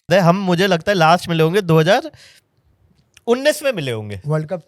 हम मुझे लगता है लास्ट मिले होंगे 2019 में मिले होंगे। वर्ल्ड कप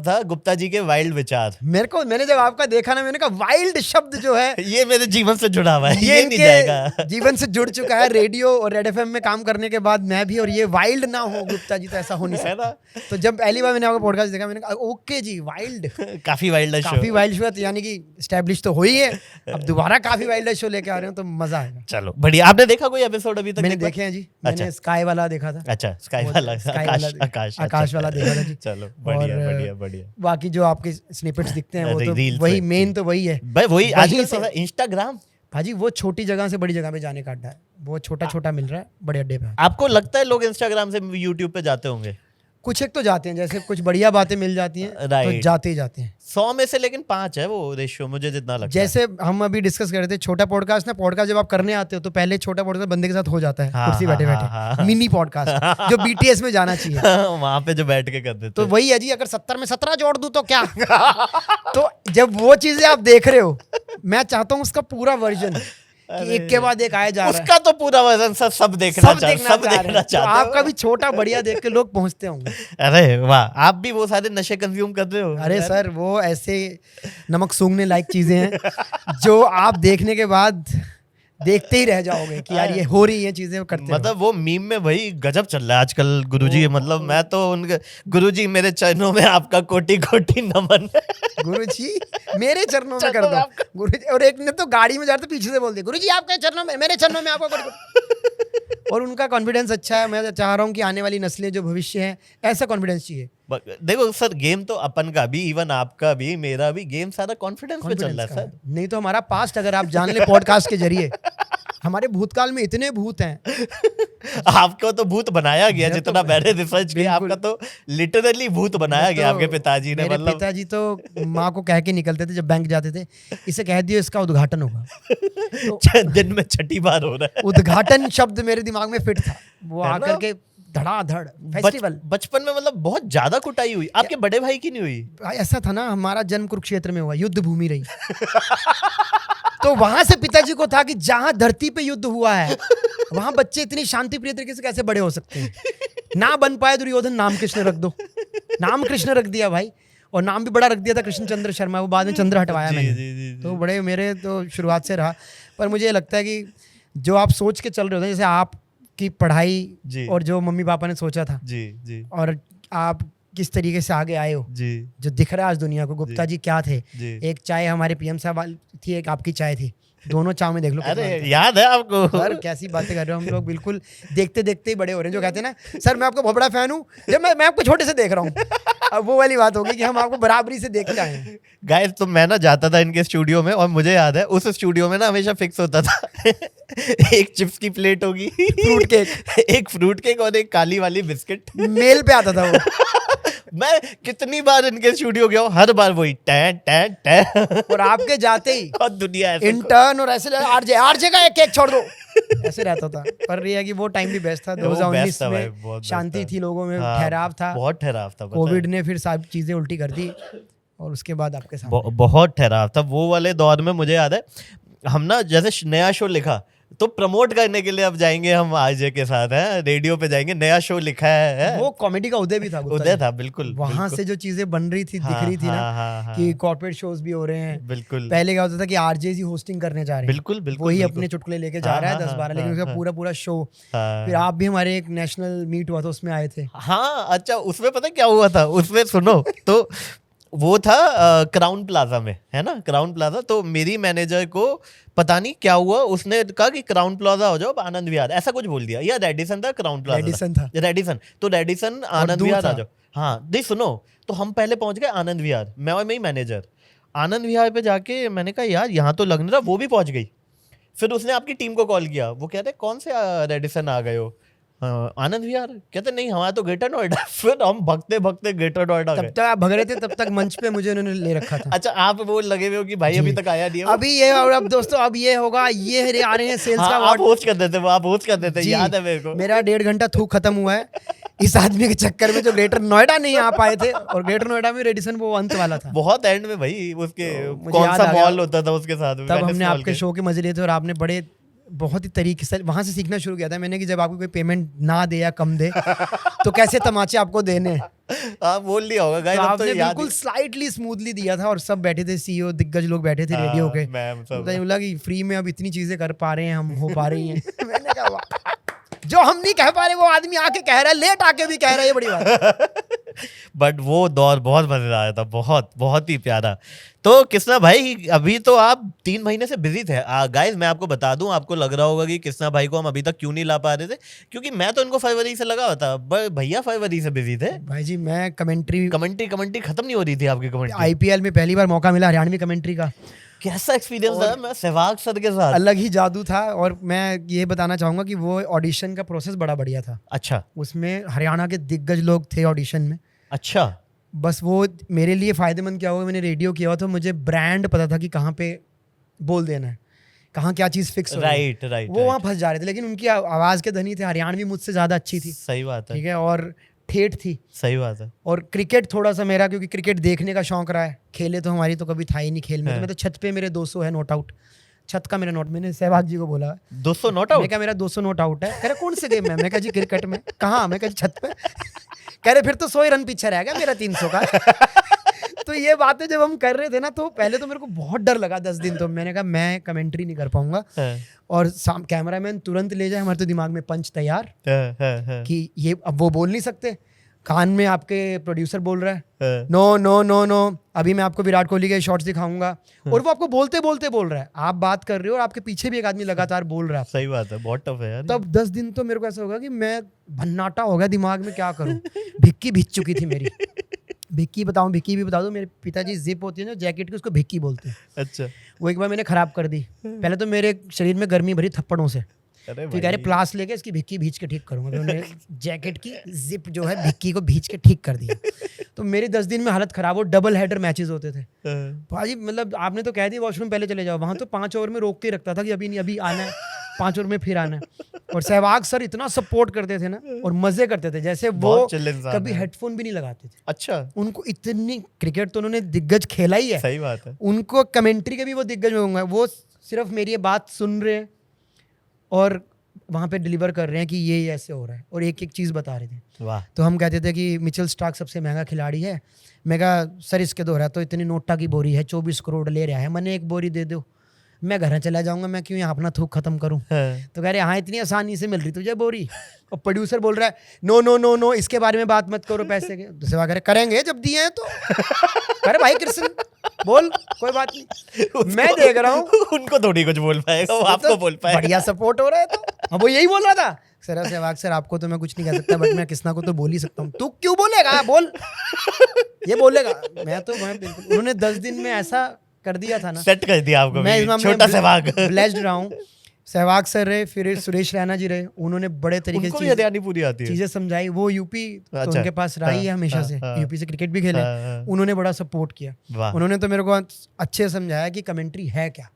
था, गुप्ता जी के वाइल्ड विचार। मैंने जब आपका देखा ना, मैंने कहा वाइल्ड शब्द जो है ये मेरे जीवन से जुड़ा हुआ है, ये नहीं जाएगा। जीवन से जुड़ चुका है। रेडियो और रेड एफएम में काम करने के बाद मैं भी, और ये वाइल्ड ना हो गुप्ता जी तो ऐसा हो नहीं सकता। तो जब पहली बार मैंने आपका पॉडकास्ट देखा, मैंने कहा ओके जी वाइल्ड, काफी वाइल्ड शो है, तो यानी कि एस्टैब्लिश तो हो ही है। अब दोबारा काफी वाइल्ड शो लेके आ रहे हो तो मजा आएगा। चलो बढ़िया। आपने देखा कोई एपिसोड अभी तक? मैंने देखे हैं जी। मैंने स्काई वाला देखा था। अच्छा, स्काई वाला, आकाश वाला देखा था जी। चलो बढ़िया बढ़िया बढ़िया। बाकी जो आपके स्निपेट्स दिखते हैं वो तो वही मेन, तो वही है भाई, वही आजकल इंस्टाग्राम भाजी वो छोटी जगह से बड़ी जगह पे जाने का अड्डा है। वो छोटा छोटा मिल रहा है बड़े अड्डे पे। आपको लगता है लोग इंस्टाग्राम से यूट्यूब पे जाते होंगे? कुछ एक तो जाते हैं, जैसे कुछ बढ़िया बातें मिल जाती हैं तो जाते ही जाते हैं। 100 में से लेकिन 5 है वो रेशियो, मुझे जितना लगता है। जैसे हम अभी डिस्कस कर रहे थे, छोटा पॉडकास्ट जब आप करने आते हो तो पहले छोटा पॉडकास्ट बंदे के साथ हो जाता है, कुर्सी बैठे बैठे। मिनी पॉडकास्ट जो बीटीएस में जाना चाहिए वहां पे जो बैठ के करते थे। तो वही है जी। अगर 70 में 17 जोड़ दूं तो क्या तो जब वो चीजें आप देख रहे हो, मैं चाहता हूँ उसका पूरा वर्जन कि एक के बाद एक आया जा रहा है। उसका तो पूरा वर्जन सब देखना चाहते हैं। आपका भी छोटा बढ़िया देख के लोग पहुंचते होंगे। अरे वाह, आप भी वो सारे नशे कंज्यूम कर रहे हो? अरे सर, वो ऐसे नमक सूंघने लायक चीजें हैं जो आप देखने के बाद देखते ही रह जाओगे कि यार ये हो रही है चीजें करते। मतलब वो मीम में भाई गजब चल रहा है आजकल गुरुजी। मतलब मैं तो उनके गुरुजी, मेरे चरणों में आपका कोटि कोटि नमन। गुरुजी मेरे चरणों में कर दो गुरुजी। और एक ने तो गाड़ी में जाते पीछे से बोल दिया गुरुजी आपके चरणों में, मेरे चरणों में आपका कोटि। और उनका कॉन्फिडेंस अच्छा है। मैं चाह रहा हूँ कि आने वाली नस्लें जो भविष्य है ऐसा कॉन्फिडेंस चाहिए। देखो सर, गेम तो अपन का भी, इवन आपका भी, मेरा भी, गेम सारा कॉन्फिडेंस पे चल रहा है सर। नहीं तो हमारा पास्ट अगर आप जान ले पॉडकास्ट के जरिए, हमारे भूतकाल में इतने भूत हैं। आपको तो भूत बनाया गया, जितना मैंने रिसर्च किया, आपका तो लिटरली भूत बनाया गया आपके पिताजी ने। मतलब पिताजी तो माँ को कह के निकलते थे जब बैंक जाते थे, इसे कह दियो इसका उद्घाटन होगा। तो दिन में 6 बार हो रहा है। उद्घाटन शब्द मेरे दिमाग में फिट था। वो आकर के धड़ाधड़ फेस्टिवल। बचपन में मतलब बहुत ज्यादा कुटाई हुई। आपके बड़े भाई की नहीं हुई? ऐसा था ना, हमारा जन्म कुरुक्षेत्र में हुआ, युद्ध भूमि रही। तो वहां से पिताजी को था कि जहां धरती पे युद्ध हुआ है वहां बच्चे इतनी शांति प्रिय तरीके से कैसे बड़े हो सकते हैं। ना बन पाए दुर्योधन, नाम कृष्ण रख दो। नाम कृष्ण रख दिया भाई, और नाम भी बड़ा रख दिया था कृष्ण चंद्र शर्मा। वो बाद में चंद्र हटवाया मैंने। तो बड़े मेरे तो शुरुआत से रहा। पर मुझे लगता है कि जो आप सोच के चल रहे होते हैं, जैसे आपकी पढ़ाई और जो मम्मी पापा ने सोचा था जी, और आप किस तरीके से आगे आए हो जी, जो दिख रहा है आज दुनिया को। गुप्ता जी क्या थे? एक चाय हमारे पीएम साहब थी, एक आपकी चाय थी। दोनों चाय में देख लो। अरे याद है आपको? सर कैसी बातें कर रहे हो हम लोग, बिल्कुल देखते देखते ही बड़े हो रहे हैं। जो कहते हैं ना सर मैं आपका बहुत बड़ा फैन हूँ, जब मैं आपको छोटे से देख रहा हूँ। अब वो वाली बात होगी कि हम आपको बराबरी से देखते आए हैं। गाइस, तो मैं ना जाता था इनके स्टूडियो में, और मुझे याद है उस स्टूडियो में ना हमेशा फिक्स होता था एक चिप्स की प्लेट होगी, फ्रूट केक, एक फ्रूट केक और एक काली वाली बिस्किट। मेल पे आता था वो। मैं कितनी बार इनके स्टूडियो गया हूँ, हर बार वही टैं टैं टैं। और आपके जाते ही और दुनिया इंटर्न और ऐसे आरजे का एक केक छोड़ दो, ऐसे रहता था। पर ये है कि वो टाइम भी बेस्ट था। 2019 में शांति थी, लोगों में ठहराव था, बहुत ठहराव था। कोविड ने फिर सब चीजें उल्टी कर दी, और उसके बाद आपके साथ बहुत ठहराव था। वो वाले दौर में मुझे याद है, हम ना जैसे नया शो लिखा तो प्रमोट करने के लिए अब जाएंगे हम आरजे के साथ, है रेडियो पे जाएंगे, नया शो लिखा है। वो कॉमेडी का उदय भी था, उदय था बिल्कुल। वहां से जो चीजें बन रही थी, दिख रही थी ना कि कॉर्पोरेट शोज भी हो रहे हैं। बिल्कुल। पहले क्या होता था कि आरजे ही होस्टिंग करने जा रहे हैं। बिल्कुल बिल्कुल। वही अपने चुटकुले लेके जा रहा है 10-12, लेकिन उसका पूरा पूरा शो। फिर आप भी हमारे एक नेशनल मीट हुआ था, उसमें आए थे। हाँ अच्छा, उसमें पता क्या हुआ था? उसमें सुनो तो वो था क्राउन प्लाजा में, है ना, क्राउन प्लाजा। तो मेरी मैनेजर को पता नहीं क्या हुआ, उसने कहा कि क्राउन प्लाजा हो जाओ, आनंद विहार, ऐसा कुछ बोल दिया। या रेडिसन था, क्राउन प्लाजा रेडिसन था, रेडिसन। तो रेडिसन आनंद विहार आ जाओ। हाँ नहीं सुनो, तो हम पहले पहुंच गए आनंद विहार, मैं और मेरी मैनेजर। आनंद विहार पे जाके मैंने कहा यार यहाँ तो लग नहीं रहा, वो भी पहुंच गई। फिर उसने आपकी टीम को कॉल किया, वो कहते कौन से रेडिसन आ गए हो? आनंद विहार। कहते नहीं हमारा तो ग्रेटर नोएडा। फिर हम भगते भगते ग्रेटर नोएडा गए। तब तक आप भग रहे थे, तब तक मंच पे मुझे उन्होंने ले रखा था। अच्छा, आप वो लगे हुए हो कि भाई अभी तक आया नहीं है अभी ये, और अब दोस्तों अब ये होगा, ये आ रहे हैं सेल्स का आप होस्ट कर देते, वो आप होस्ट कर देते, याद है मेरे को। मेरा 1.5 घंटा थूक खत्म हुआ है इस आदमी के चक्कर में, जो ग्रेटर नोएडा नहीं आ पाए थे। और ग्रेटर नोएडा में रेडिसन वो अंत वाला था, बहुत एंड में भाई। उसके कौन सा मॉल होता था उसके साथ, तब हमने आपके शो के मजे लिए थे। और आपने बड़े बहुत ही तरीके से वहां से सीखना शुरू किया था मैंने कि जब आपको कोई पेमेंट ना दे या कम दे तो कैसे तमाचे आपको देने हैं। आप बोल लिया होगा गाइस, तो अब तो आपने याद बिल्कुल स्लाइटली स्मूथली दिया था और सब बैठे थे, सीईओ दिग्गज लोग बैठे थे रेडियो के, मैम सब तो बोला कि फ्री में अब इतनी चीजें कर पा रहे हैं हम, हो पा रही हैं। मैंने कहा वाह, जो हम नहीं कह पा रहे वो आदमी आके कह रहा है, लेट आके भी कह रहा है, ये बड़ी बात। बट वो दौर बहुत मजेदार आया था, बहुत बहुत ही प्यारा। तो कृष्णा भाई अभी तो आप 3 महीने से बिजी थे गाइस। मैं आपको बता दूं, आपको लग रहा होगा कि कृष्णा भाई को हम अभी तक क्यों नहीं ला पा रहे थे, क्योंकि मैं तो इनको फरवरी से लगा हुआ था, भैया फरवरी से बिजी थे। भाई जी मैं कमेंट्री खत्म नहीं हो रही थी आपकी कमेंट्री। आईपीएल में पहली बार मौका मिला हरियाणवी कमेंट्री का, कैसा एक्सपीरियंस था मैं सहवाग सर के साथ? अलग ही जादू था। और मैं ये बताना चाहूंगा कि वो ऑडिशन का प्रोसेस बड़ा बढ़िया था। अच्छा उसमें हरियाणा के दिग्गज लोग थे ऑडिशन में। अच्छा। बस वो मेरे लिए फ़ायदेमंद क्या हुआ, मैंने रेडियो किया हुआ तो मुझे ब्रांड पता था कि कहाँ पे बोल देना है, कहाँ क्या चीज़ फिक्स हो रही है। राइट। वो वहाँ फंस जा रहे थे, लेकिन उनकी आवाज़ के धनी थे, हरियाणवी मुझसे ज़्यादा अच्छी थी। सही बात है, ठीक है, और ठेठ थी। सही बात है। और क्रिकेट थोड़ा सा मेरा, क्योंकि क्रिकेट देखने का शौक रहा है, खेले तो हमारी तो कभी था ही नहीं खेल में। तो मैं तो छत पे मेरे 200 है नॉट आउट, छत का मेरा नॉट। मैंने सहवाग जी को बोला 200 नॉट आउट? मैं क्या मेरा 200 नॉट आउट है। कह रहे कौन से गेम में? मैं कहा जी क्रिकेट में। कहाँ? मैं कहा जी छत पे। कह रहे फिर तो 100 रन पीछे रह गया मेरा 300 का। तो ये बातें जब हम कर रहे थे ना, तो पहले तो मेरे को बहुत डर लगा 10 दिन। तो मैंने कहा मैं कमेंट्री नहीं कर पाऊंगा। और कैमरामैन तुरंत ले जाए, हमारे तो दिमाग में पंच तैयार कि ये अब वो बोल नहीं सकते। कान में आपके प्रोड्यूसर बोल रहा है नो नो नो नो, अभी मैं आपको विराट कोहली के शॉट्स दिखाऊंगा, और वो आपको बोलते बोलते बोल रहा है, आप बात कर रहे हो और आपके पीछे भी एक आदमी लगातार बोल रहा है। सही बात है, बहुत टफ है यार। तब 10 दिन तो मेरे को ऐसा होगा कि मैं भन्नाटा हो गया दिमाग में, क्या करूं। भिक्की भीग चुकी थी मेरी। भिक्की बताऊं, भिक्की भी बता दूं, मेरे पिताजी जिप होती है ना जैकेट की, उसको भिक्की बोलते हैं। अच्छा। वो एक बार मैंने खराब कर दी। पहले तो मेरे शरीर में गर्मी भरी थप्पड़ों से, तो कह रहे प्लास लेके इसकी भिक्की भींच के ठीक करूंगा। तो उन्होंने जैकेट की जिप जो है भिक्की को भींच के ठीक कर दिया। तो मेरे 10 दिन में हालत खराब हो। डबल हेडर मैचेस होते थे भाजी, मतलब आपने तो कह दिया वॉशरूम पहले चले जाओ, वहां तो 5 ओवर में रोक के रखता था कि अभी नहीं, अभी आना है, 5 ओवर में फिर आना है। और सहवाग सर इतना सपोर्ट करते थे ना, और मजे करते थे, जैसे वो कभी हेडफोन भी नहीं लगाते थे। अच्छा। उनको इतनी, क्रिकेट तो उन्होंने दिग्गज खेला ही है। सही बात है। उनको कमेंट्री के भी वो दिग्गज होंगे। वो सिर्फ मेरी ये बात सुन रहे हैं और वहाँ पे डिलीवर कर रहे हैं कि ये ऐसे हो रहा है, और एक एक चीज़ बता रहे थे। वाह। तो हम कहते थे कि मिचेल स्टार्क सबसे महंगा खिलाड़ी है। मैं कहा सर इसके दो रहा तो इतनी नोटा की बोरी है, 24 करोड़ ले रहा है, मैंने एक बोरी दे दो, मैं घर चला जाऊंगा, मैं क्यों यहाँ अपना थूक खत्म करूँ। तो कह रहे हाँ इतनी आसानी से मिल रही तुझे बोरी। और प्रोड्यूसर बोल रहा है नो नो नो नो, इसके बारे में बात मत करो पैसे के। दूसरे बात करेंगे जब दिए हैं तो। अरे भाई कृष्ण बोल, कोई बात नहीं, मैं देख रहा हूँ। उनको थोड़ी कुछ बोल पाएगा, वो आपको बोल पाएगा। बढ़िया सपोर्ट हो रहा है। तो अब वो यही बोल रहा था, सर सहवाग सर आपको तो मैं कुछ नहीं कह सकता, बट मैं कृष्णा को तो बोल ही सकता हूँ। तू क्यों बोलेगा? बोल, ये बोलेगा। मैं बिल्कुल, उन्होंने 10 दिन में ऐसा कर दिया था ना, सेट कर दिया आपको। मैं छोटा सहवाग ब्लेस्ड रहा हूँ। सहवाग सर रहे, फिर सुरेश रैना जी रहे, उन्होंने बड़े तरीके से हरियाणी पूरी आती है, चीजें समझाई। वो यूपी तो अच्छा, उनके पास रही है हमेशा से, यूपी से क्रिकेट भी खेले, उन्होंने बड़ा सपोर्ट किया। उन्होंने तो मेरे को अच्छे समझाया कि कमेंट्री है क्या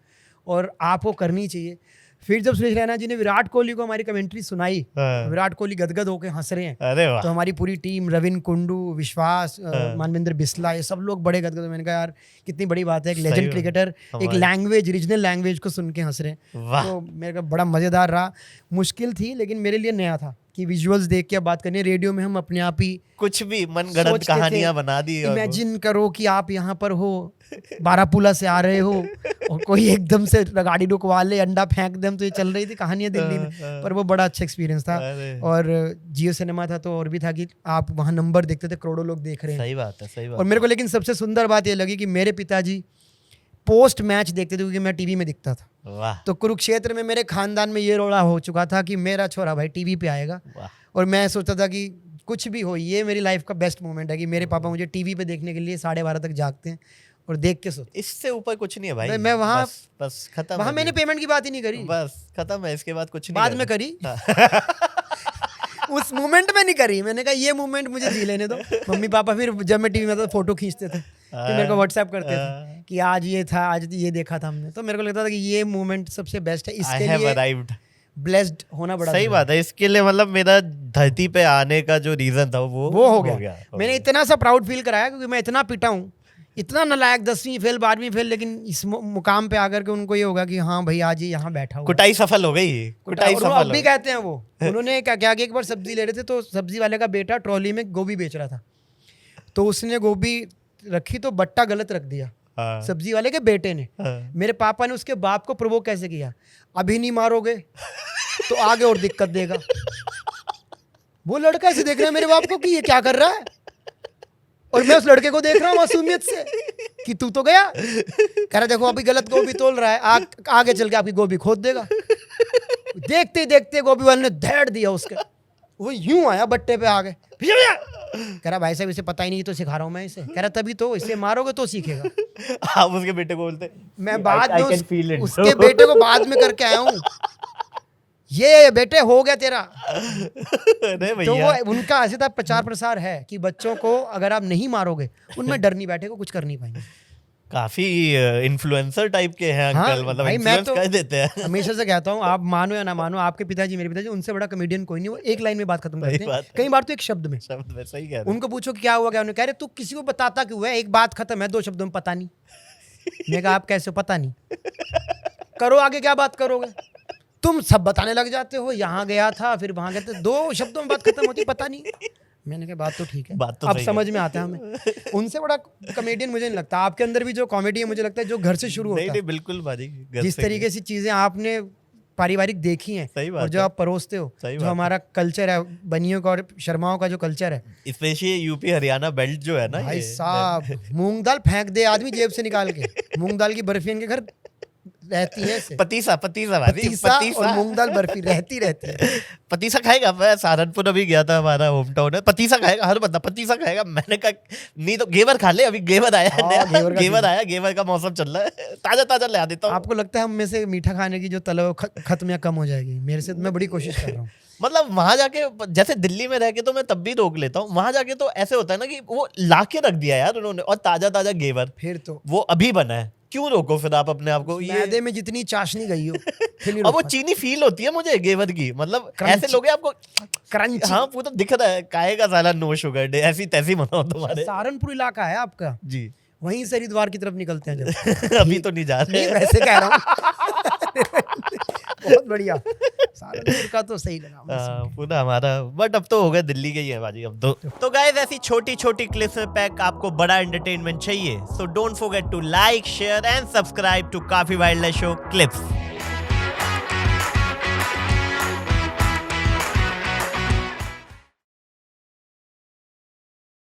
और आपको करनी चाहिए। फिर जब सुरेश रैना जी ने विराट कोहली को हमारी कमेंट्री सुनाई, विराट कोहली गदगद होकर हंस रहे हैं। अरे वाह। तो हमारी पूरी टीम, रविन कुंडू, विश्वास, मानविंदर बिस्ला, ये सब लोग बड़े गदगद। मैंने कहा यार कितनी बड़ी बात है, एक लेजेंड क्रिकेटर एक लैंग्वेज, रीजनल लैंग्वेज को सुन के हंस रहे हैं। तो मेरे को बड़ा मजेदार रहा। मुश्किल थी लेकिन मेरे लिए नया था कि विजुअल्स देख के बात करनी है। रेडियो में हम अपने आप ही कुछ भी मनगढ़ंत कहानियां बना दी। इमेजिन करो कि आप यहाँ पर हो, बारापुला से आ रहे हो और कोई एकदम से गाड़ी रुकवा ले, अंडा फेंक दे, तो ये चल रही थी कहानियां दिल्ली में। पर वो बड़ा अच्छा एक्सपीरियंस था। और जियो सिनेमा था तो और भी था कि आप वहाँ नंबर देखते थे, करोड़ों लोग देख रहे हैं। सही बात है, सही बात। और मेरे को लेकिन सबसे सुंदर बात ये लगी कि मेरे पिताजी पोस्ट मैच देखते थे, क्योंकि मैं टीवी में दिखता था। वाह। तो कुरुक्षेत्र में मेरे खानदान में ये रोड़ा हो चुका था कि मेरा छोरा भाई टीवी पे आएगा। और मैं सोचता था कि कुछ भी हो, ये मेरी लाइफ का बेस्ट मोमेंट है कि मेरे पापा मुझे टीवी पे देखने के लिए 12:30 तक जागते हैं और देख के सोते। इससे ऊपर कुछ नहीं है भाई। मैं वहाँ बस खत्म। वहाँ मैंने पेमेंट की बात ही नहीं करी, बस खत्म है। इसके बाद कुछ नहीं, बाद में करी। उस मोमेंट में नहीं करी। मैंने कहा ये मोमेंट मुझे जी लेने दो। मम्मी पापा फिर जब मैं टीवी में था फोटो खींचते थे, तो मेरे को व्हाट्सएप करते थे कि आज ये था, आज ये देखा था हमने। तो मेरे को लगता था कि ये मोमेंट सबसे बेस्ट है। इसके लिए ब्लेस्ड होना बड़ा सही बात है। इसके लिए मतलब मेरा धरती पे आने का जो रीजन था वो हो गया। मैंने इतना सा प्राउड फील कराया क्योंकि मैं इतना पिटा हूँ इतना नालायक 10वीं फेल 12वीं फेल, लेकिन इस मुकाम पे आकर के उनको ये होगा कि हाँ भाई आज ये यहाँ बैठा हुआ। कुटाई सफल हो गई, कुटाई और वो सफल अब भी कहते हैं वो। उन्होंने क्या किया कि एक बार सब्जी ले रहे थे तो सब्जी वाले का बेटा ट्रॉली में गोभी बेच रहा था, तो उसने गोभी रखी तो बट्टा गलत रख दिया सब्जी वाले के बेटे ने। मेरे पापा ने उसके बाप को प्रोवोक कैसे किया, अभी नहीं मारोगे तो आगे और दिक्कत देगा। वो लड़का ऐसे देख रहा है मेरे बाप को कि ये क्या कर रहा है, और मैं उस लड़के को देख रहा हूँ मासूमियत से कि तू तो गया। कह रहा देखो अभी गलत गोभी तोल रहा है, आगे चल के आपकी गोभी खोद देगा। देखते ही देखते गोभी वाले ने धेड़ दिया उसके, वो यूं आया बट्टे पे आगे। कह रहा भाई साहब इसे पता ही नहीं तो सिखा रहा हूँ मैं इसे। कह रहा तभी तो, इसे मारोगे तो सीखेगा। आप उसके बेटे को बोलते मैं बाद में उसके बेटे को बाद में करके आया हूँ, ये बेटे हो गया तेरा। तो वो उनका ऐसे था प्रचार प्रसार है कि बच्चों को अगर आप नहीं मारोगे उनमें डर नहीं बैठेगा, कुछ कर नहीं पाएंगे। काफी इन्फ्लुएंसर टाइप के हैं अंकल। हाँ, मतलब भाई मैं इन्फ्लुएंस तो कर देते हैं। हमेशा से कहता हूँ, आप मानो या ना मानो, आपके पिताजी मेरे पिताजी उनसे बड़ा कॉमेडियन कोई नहीं। वो एक लाइन में बात खत्म करते हैं, कई बार तो एक शब्द में। शब्द में सही कह रहे हैं। उनको पूछो क्या हुआ क्या, उन्होंने कह रहे तू किसी को बताता क्यों है, एक बात खत्म है, 2 शब्दों में पता नहीं। मैं कहा आप कैसे पता नहीं, करो आगे क्या बात करोगे, तुम सब बताने लग जाते हो, यहाँ गया था फिर वहां गया था, 2 शब्दों में बात खत्म होती, पता नहीं। मैंने कहा बात तो ठीक है, बात तो अब सही समझ में आता है हमें। उनसे बड़ा कॉमेडियन मुझे नहीं लगता। आपके अंदर भी जो कॉमेडी है मुझे लगता है जो घर से शुरू होता है। नहीं बिल्कुल बाजी, जिस तरीके से चीजें आपने पारिवारिक देखी हैं और जो आप परोसते हो, जो हमारा कल्चर है बनियों का और शर्माओं का जो कल्चर है, स्पेशली यूपी हरियाणा बेल्ट जो है ना, भाई साहब मूंग दाल फेंक दे आदमी जेब से निकाल के। मूंग दाल की बर्फी इनके घर रहती है, पतीसा और मूंग दाल बर्फी रहती है। पतीसा खाएगा। मैं सहारनपुर अभी गया था, हमारा होम टाउन है, पतीसा खाएगा, हर बंदा पतीसा खाएगा। मैंने कहा नहीं तो घेवर खा ले, अभी घेवर आया है नया, घेवर आया, घेवर का मौसम चल रहा है, ताजा ताजा ले आ देता हूँ। आपको लगता है हम में से मीठा खाने की जो तलब खत्म या कम हो जाएगी? मेरे से मैं बड़ी कोशिश कर रहा हूँ। मतलब वहां जाके, जैसे दिल्ली में रह के तो मैं तब भी रोक लेता हूँ, वहां जाके तो ऐसे होता है ना कि वो ला के रख दिया यार उन्होंने, और ताजा ताजा घेवर फिर तो वो अभी बना है, क्यों रोको फिर आप अपने आप को। मैदे में जितनी चाशनी गई हो और वो चीनी फील होती है मुझे घेवर की, मतलब ऐसे लोग हैं आपको क्रंच। हाँ वो तो दिख रहा है, काहेगा साला नो शुगर डे, ऐसी तैसी बनाओ तुम्हारे। सहारनपुर इलाका है आपका जी, वहीं से हरिद्वार की तरफ निकलते हैं जब। अभी तो नहीं जा रहे, वैसे कह रहा हूँ। बहुत बढ़िया, सहारनपुर का तो सही लगा पूरा हमारा। बट अब तो हो गया दिल्ली के ही है बाजी अब तो गाइस ऐसी छोटी छोटी क्लिप्स में पैक आपको बड़ा एंटरटेनमेंट चाहिए, so don't forget to like share and subscribe to काफी वाइल्ड लाइफ शो क्लिप्स।